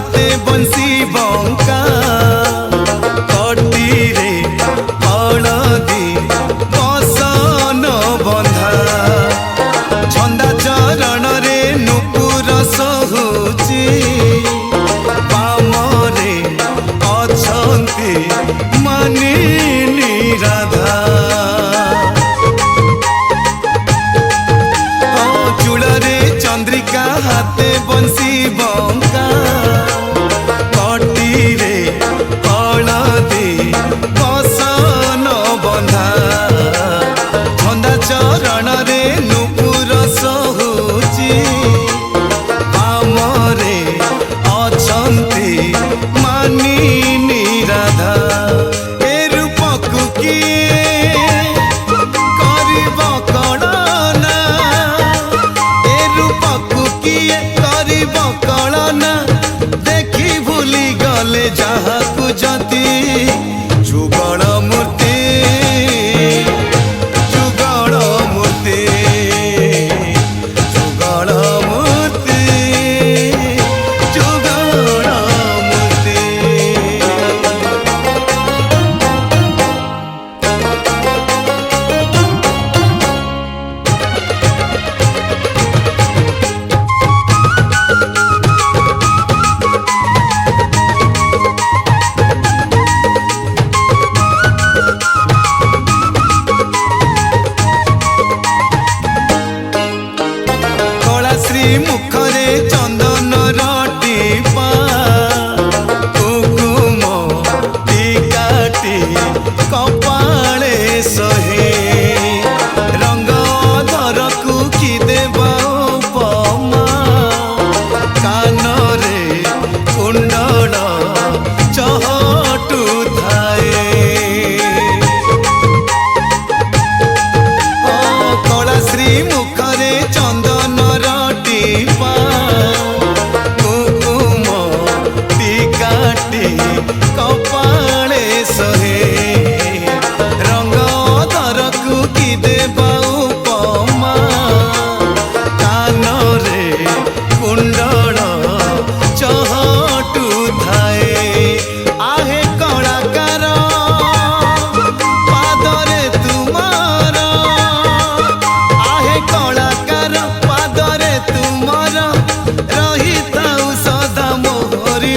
हाथे बंसी बंका कटीरे हलदी बसन बंधा छंदा चरण रे नुपुर सहुची बामरे अछंती मानिनी राधा चूड़े चंद्रिका हाथे बंसी बंका कटीरे हलदी बसन बंधा छंदा चरण रे नुपुर सहुची बामरे अछंती मानिनी राधा ए रूपकु किए करिब कळना ए रूपकु किए करिब कळना देखी भूली गले जहाकु जति जुगल मूर्ति जुगल मूर्ति जुगल मूर्ति जुगल मूर्ति कलाश्री मुखरे चंदन टीपा कुकुम टीकाटी कपाळे सहे रंग धरकु कि देवा उपमा कानरे कुंडल चहटु थाए कलाश्री मुखरे चंदन टीपा कुकुम टीकाटी कपाळे सहे रंग धरकु कि देवा उपमा कानरे कुंडल चहटु थाए आहे कलाकार पादरे तुमार आहे कलाकार पादरे तुमार रही थाउ सदा मोहरी